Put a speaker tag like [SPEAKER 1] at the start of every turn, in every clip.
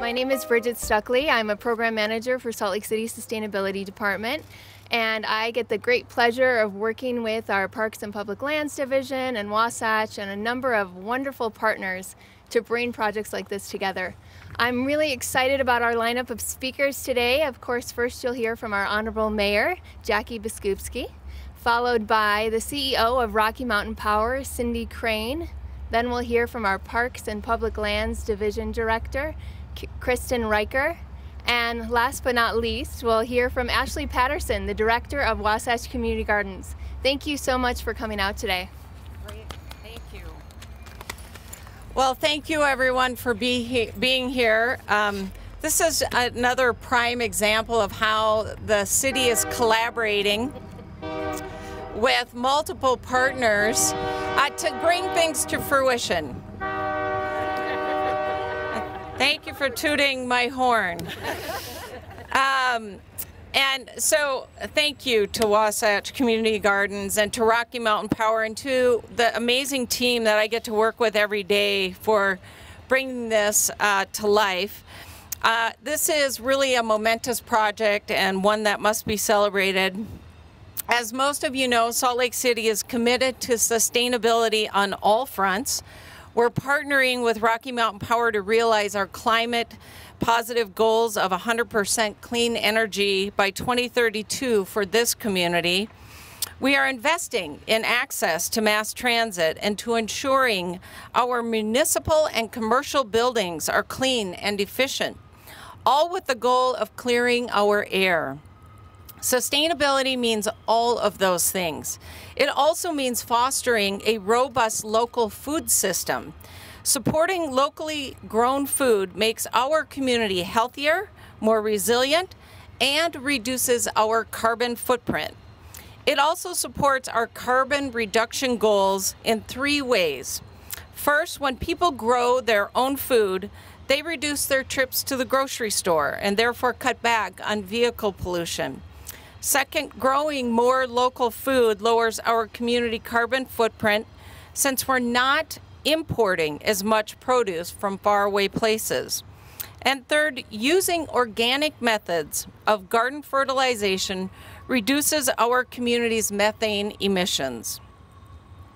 [SPEAKER 1] My name is Bridget Stuchly. I'm a program manager for Salt Lake City Sustainability Department, and I get the great pleasure of working with our Parks and Public Lands Division and Wasatch and a number of wonderful partners to bring projects like this together. I'm really excited about our lineup of speakers today. Of course, first you'll hear from our Honorable Mayor, Jackie Biskupski, followed by the CEO of Rocky Mountain Power, Cindy Crane. Then we'll hear from our Parks and Public Lands Division Director, Kristen Riker. And last but not least, we'll hear from Ashley Patterson, the Director of Wasatch Community Gardens. Thank you so much for coming out today.
[SPEAKER 2] Great, thank you. Well, thank you everyone for being here. This is another prime example of how the city is collaborating with multiple partners to bring things to fruition. Thank you for tooting my horn. And so thank you to Wasatch Community Gardens and to Rocky Mountain Power and to the amazing team that I get to work with every day for bringing this to life. This is really a momentous project and one that must be celebrated. As most of you know, Salt Lake City is committed to sustainability on all fronts. We're partnering with Rocky Mountain Power to realize our climate positive goals of 100% clean energy by 2032 for this community. We are investing in access to mass transit and to ensuring our municipal and commercial buildings are clean and efficient, all with the goal of clearing our air. Sustainability means all of those things. It also means fostering a robust local food system. Supporting locally grown food makes our community healthier, more resilient, and reduces our carbon footprint. It also supports our carbon reduction goals in 3 ways. First, when people grow their own food, they reduce their trips to the grocery store and therefore cut back on vehicle pollution. Second, growing more local food lowers our community carbon footprint since we're not importing as much produce from faraway places. And third, using organic methods of garden fertilization reduces our community's methane emissions.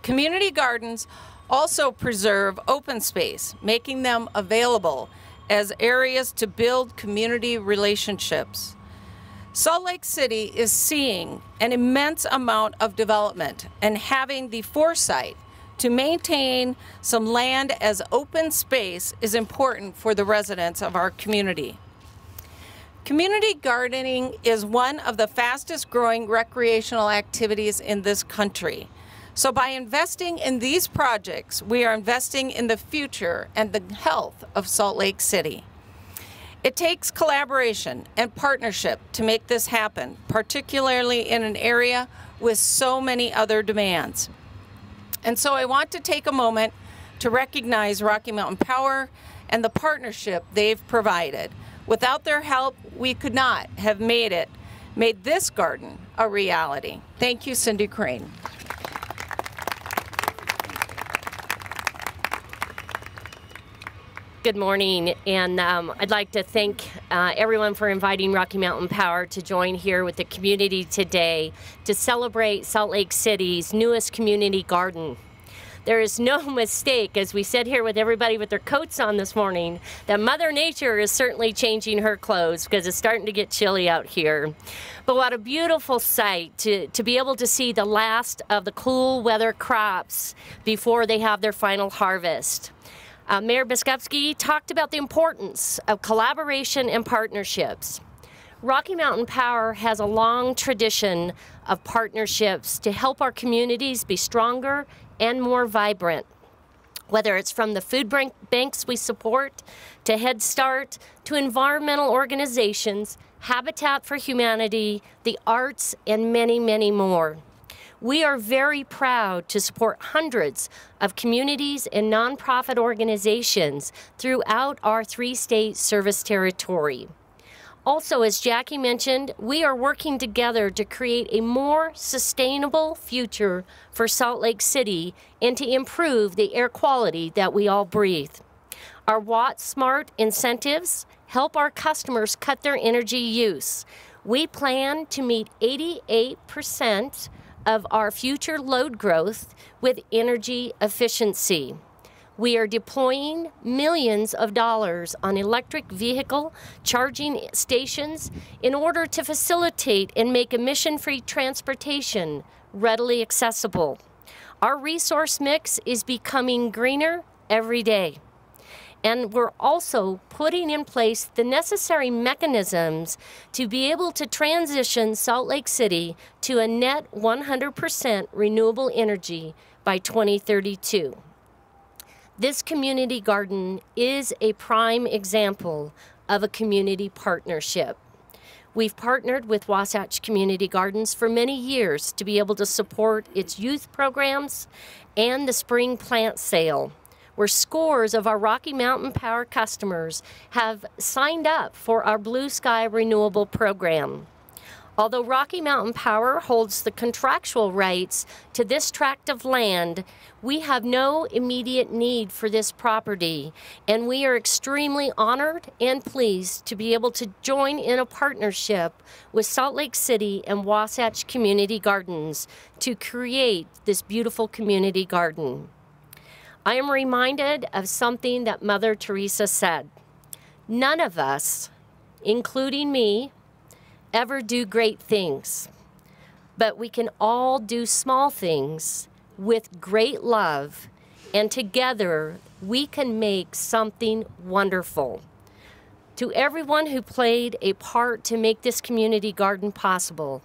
[SPEAKER 2] Community gardens also preserve open space, making them available as areas to build community relationships. Salt Lake City is seeing an immense amount of development and having the foresight to maintain some land as open space is important for the residents of our community. Community gardening is one of the fastest growing recreational activities in this country. So by investing in these projects, we are investing in the future and the health of Salt Lake City. It takes collaboration and partnership to make this happen, particularly in an area with so many other demands. And so I want to take a moment to recognize Rocky Mountain Power and the partnership they've provided. Without their help, we could not have made this garden a reality. Thank you, Cindy Crane.
[SPEAKER 3] Good morning, and I'd like to thank everyone for inviting Rocky Mountain Power to join here with the community today to celebrate Salt Lake City's newest community garden. There is no mistake, as we sit here with everybody with their coats on this morning, that Mother Nature is certainly changing her clothes because it's starting to get chilly out here. But what a beautiful sight to be able to see the last of the cool weather crops before they have their final harvest. Mayor Biskupski talked about the importance of collaboration and partnerships. Rocky Mountain Power has a long tradition of partnerships to help our communities be stronger and more vibrant. Whether it's from the food banks we support, to Head Start, to environmental organizations, Habitat for Humanity, the arts, and many, many more. We are very proud to support hundreds of communities and nonprofit organizations throughout our 3-state service territory. Also, as Jackie mentioned, we are working together to create a more sustainable future for Salt Lake City and to improve the air quality that we all breathe. Our Watt Smart incentives help our customers cut their energy use. We plan to meet 88% of our future load growth with energy efficiency. We are deploying millions of dollars on electric vehicle charging stations in order to facilitate and make emission-free transportation readily accessible. Our resource mix is becoming greener every day. And we're also putting in place the necessary mechanisms to be able to transition Salt Lake City to a net 100% renewable energy by 2032. This community garden is a prime example of a community partnership. We've partnered with Wasatch Community Gardens for many years to be able to support its youth programs and the spring plant sale, where scores of our Rocky Mountain Power customers have signed up for our Blue Sky Renewable program. Although Rocky Mountain Power holds the contractual rights to this tract of land, we have no immediate need for this property, and we are extremely honored and pleased to be able to join in a partnership with Salt Lake City and Wasatch Community Gardens to create this beautiful community garden. I am reminded of something that Mother Teresa said. None of us, including me, ever do great things, but we can all do small things with great love, and together we can make something wonderful. To everyone who played a part to make this community garden possible,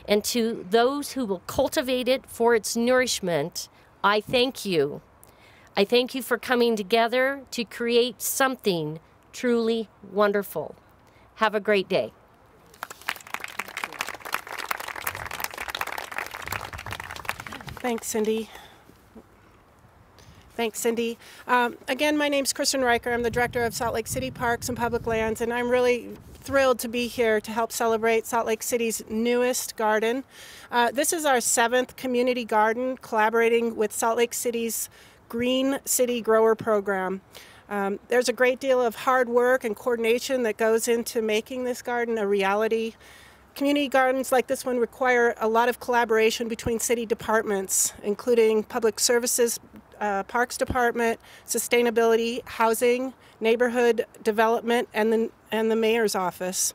[SPEAKER 3] and to those who will cultivate it for its nourishment, I thank you. I thank you for coming together to create something truly wonderful. Have a great day.
[SPEAKER 4] Thanks, Cindy. Again, my name's Kristen Riker. I'm the director of Salt Lake City Parks and Public Lands, and I'm really thrilled to be here to help celebrate Salt Lake City's newest garden. This is our 7th community garden, collaborating with Salt Lake City's Green City Grower Program. There's a great deal of hard work and coordination that goes into making this garden a reality. Community gardens like this one require a lot of collaboration between city departments, including Public Services, Parks Department, Sustainability, Housing, Neighborhood Development, and the Mayor's Office.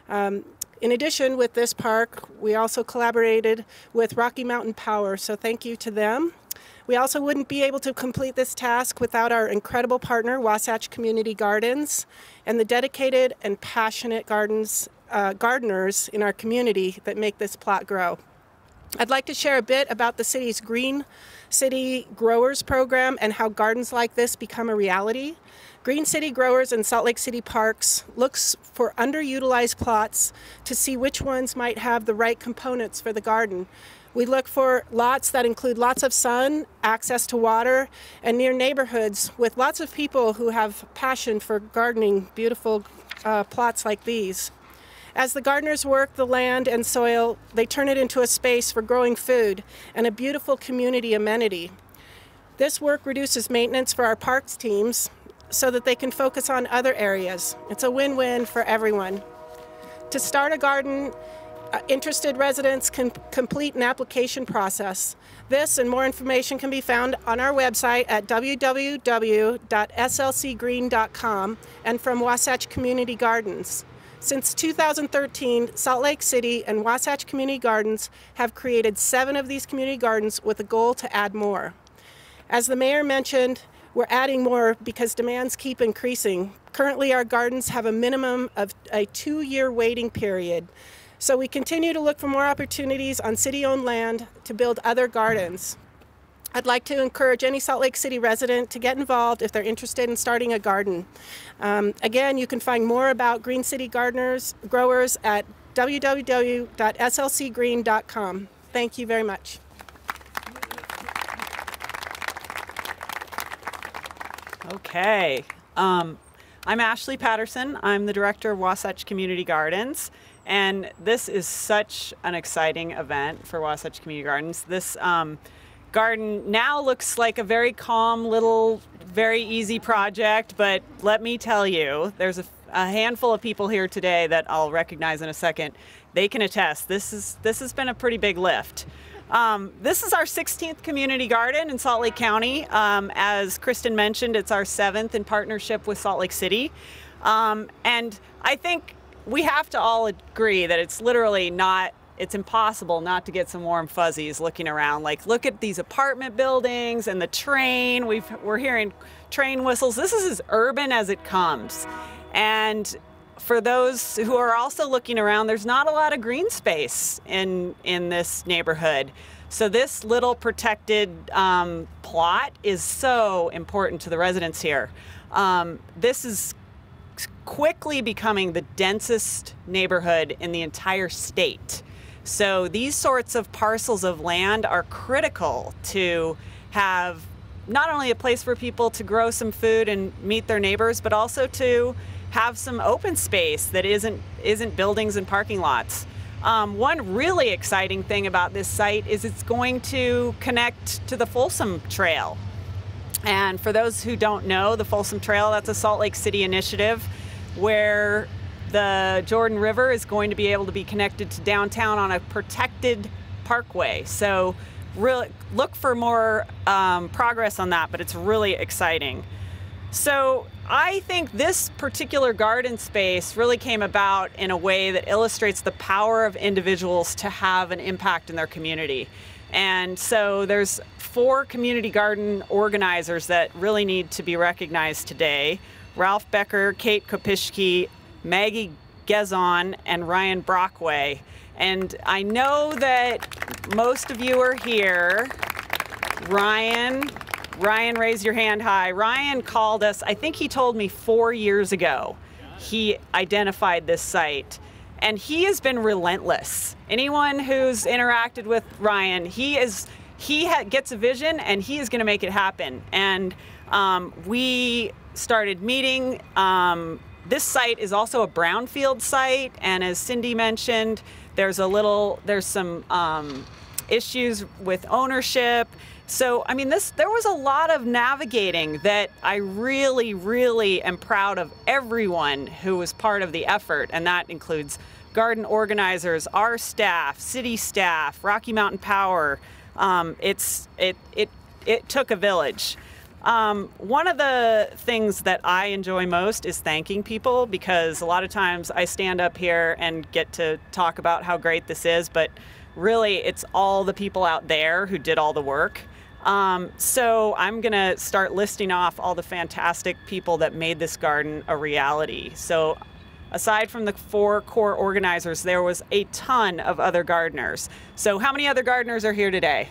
[SPEAKER 4] In addition, with this park, we also collaborated with Rocky Mountain Power, so thank you to them. We also wouldn't be able to complete this task without our incredible partner, Wasatch Community Gardens, and the dedicated and passionate gardeners in our community that make this plot grow. I'd like to share a bit about the city's Green City Growers program and how gardens like this become a reality. Green City Growers in Salt Lake City Parks looks for underutilized plots to see which ones might have the right components for the garden. We look for lots that include lots of sun, access to water, and near neighborhoods with lots of people who have passion for gardening beautiful plots like these. As the gardeners work the land and soil, they turn it into a space for growing food and a beautiful community amenity. This work reduces maintenance for our parks teams so that they can focus on other areas. It's a win-win for everyone. To start a garden, interested residents can complete an application process. This and more information can be found on our website at www.slcgreen.com and from Wasatch Community Gardens. Since 2013, Salt Lake City and Wasatch Community Gardens have created 7 of these community gardens with a goal to add more. As the mayor mentioned, we're adding more because demands keep increasing. Currently, our gardens have a minimum of a 2-year waiting period. So we continue to look for more opportunities on city-owned land to build other gardens. I'd like to encourage any Salt Lake City resident to get involved if they're interested in starting a garden. Again, you can find more about Green City growers at www.slcgreen.com. Thank you very much.
[SPEAKER 5] Okay. I'm Ashley Patterson. I'm the director of Wasatch Community Gardens. And this is such an exciting event for Wasatch Community Gardens. This garden now looks like a very calm little, very easy project, but let me tell you, there's a handful of people here today that I'll recognize in a second. They can attest. This has been a pretty big lift. This is our 16th community garden in Salt Lake County. As Kristen mentioned, it's our 7th in partnership with Salt Lake City. And I think we have to all agree that it's literally it's impossible not to get some warm fuzzies looking around. Like, look at these apartment buildings and the train. We're hearing train whistles. This is as urban as it comes. And for those who are also looking around, there's not a lot of green space in this neighborhood. So this little protected plot is so important to the residents here. This is quickly becoming the densest neighborhood in the entire state. So these sorts of parcels of land are critical to have not only a place for people to grow some food and meet their neighbors, but also to have some open space that isn't buildings and parking lots. One really exciting thing about this site is it's going to connect to the Folsom Trail. And for those who don't know, the Folsom Trail, that's a Salt Lake City initiative where the Jordan River is going to be able to be connected to downtown on a protected parkway. So really look for more progress on that, but it's really exciting. So I think this particular garden space really came about in a way that illustrates the power of individuals to have an impact in their community. And so there's 4 community garden organizers that really need to be recognized today: Ralph Becker, Kate Kopishki, Maggie Gezon, and Ryan Brockway. And I know that most of you are here. Ryan, raise your hand high. Ryan called us, I think he told me 4 years ago, he identified this site. And he has been relentless. Anyone who's interacted with Ryan, he gets a vision and he is gonna make it happen. And we started meeting. This site is also a brownfield site, and as Cindy mentioned, there's some issues with ownership. So, I mean, there was a lot of navigating that I really, really am proud of everyone who was part of the effort, and that includes garden organizers, our staff, city staff, Rocky Mountain Power. It took a village. One of the things that I enjoy most is thanking people, because a lot of times I stand up here and get to talk about how great this is, but really it's all the people out there who did all the work. So I'm gonna start listing off all the fantastic people that made this garden a reality. So aside from the 4 core organizers, there was a ton of other gardeners. So how many other gardeners are here today?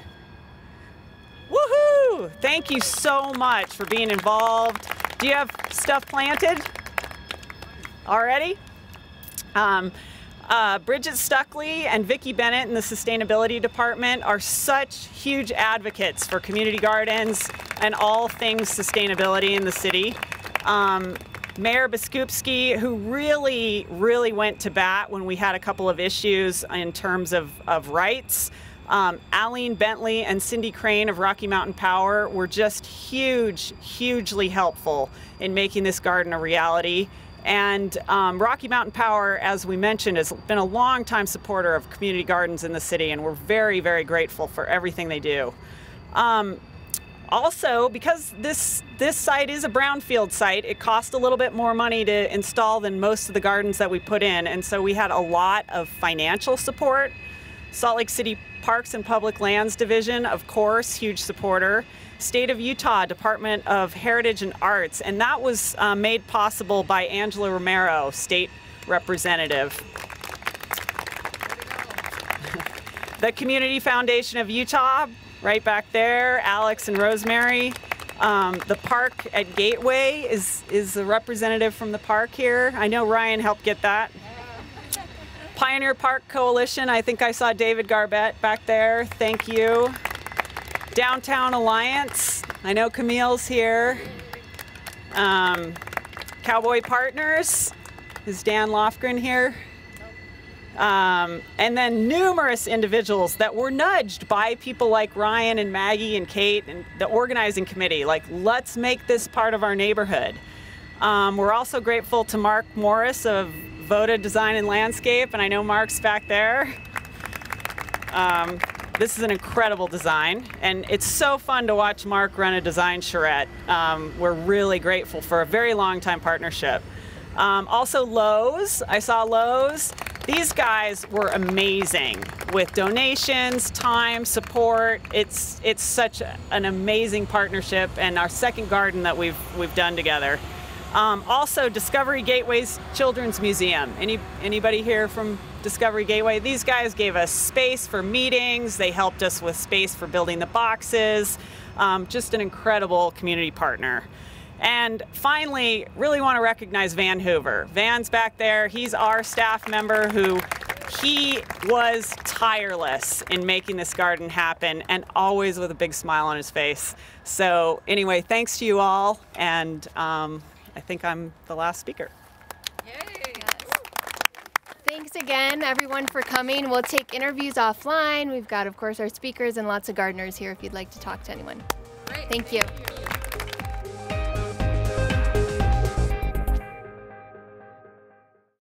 [SPEAKER 5] Woohoo! Thank you so much for being involved. Do you have stuff planted already? Bridget Stuchly and Vicki Bennett in the Sustainability Department are such huge advocates for community gardens and all things sustainability in the city. Mayor Biskupski, who really, really went to bat when we had a couple of issues in terms of rights. Aline Bentley and Cindy Crane of Rocky Mountain Power were just hugely helpful in making this garden a reality. And Rocky Mountain Power, as we mentioned, has been a long-time supporter of community gardens in the city, and we're very, very grateful for everything they do. Also, because this site is a brownfield site, it cost a little bit more money to install than most of the gardens that we put in, and so we had a lot of financial support. Salt Lake City Parks and Public Lands Division, of course, huge supporter. State of Utah Department of Heritage and Arts, and that was made possible by Angela Romero, state representative. The Community Foundation of Utah, right back there, Alex and Rosemary. The park at Gateway is a representative from the park here. I know Ryan helped get that. Pioneer Park Coalition, I think I saw David Garbett back there. Thank you. Downtown Alliance, I know Camille's here. Cowboy Partners, is Dan Lofgren here? And then numerous individuals that were nudged by people like Ryan and Maggie and Kate and the organizing committee, like, let's make this part of our neighborhood. We're also grateful to Mark Morris of Voda Design and Landscape, and I know Mark's back there. This is an incredible design, and it's so fun to watch Mark run a design charrette. We're really grateful for a very long time partnership. Also Lowe's, I saw Lowe's. These guys were amazing with donations, time, support. It's such an amazing partnership, and our second garden that we've done together. Also Discovery Gateway's Children's Museum. Anybody here from Discovery Gateway? These guys gave us space for meetings. They helped us with space for building the boxes. Just an incredible community partner. And finally, really want to recognize Van Hoover. Van's back there. He's our staff member who he was tireless in making this garden happen, and always with a big smile on his face. So anyway, thanks to you all, and I think I'm the last speaker.
[SPEAKER 1] Yay. Thanks again, everyone, for coming. We'll take interviews offline. We've got, of course, our speakers and lots of gardeners here if you'd like to talk to anyone.
[SPEAKER 2] Great.
[SPEAKER 1] Thank you.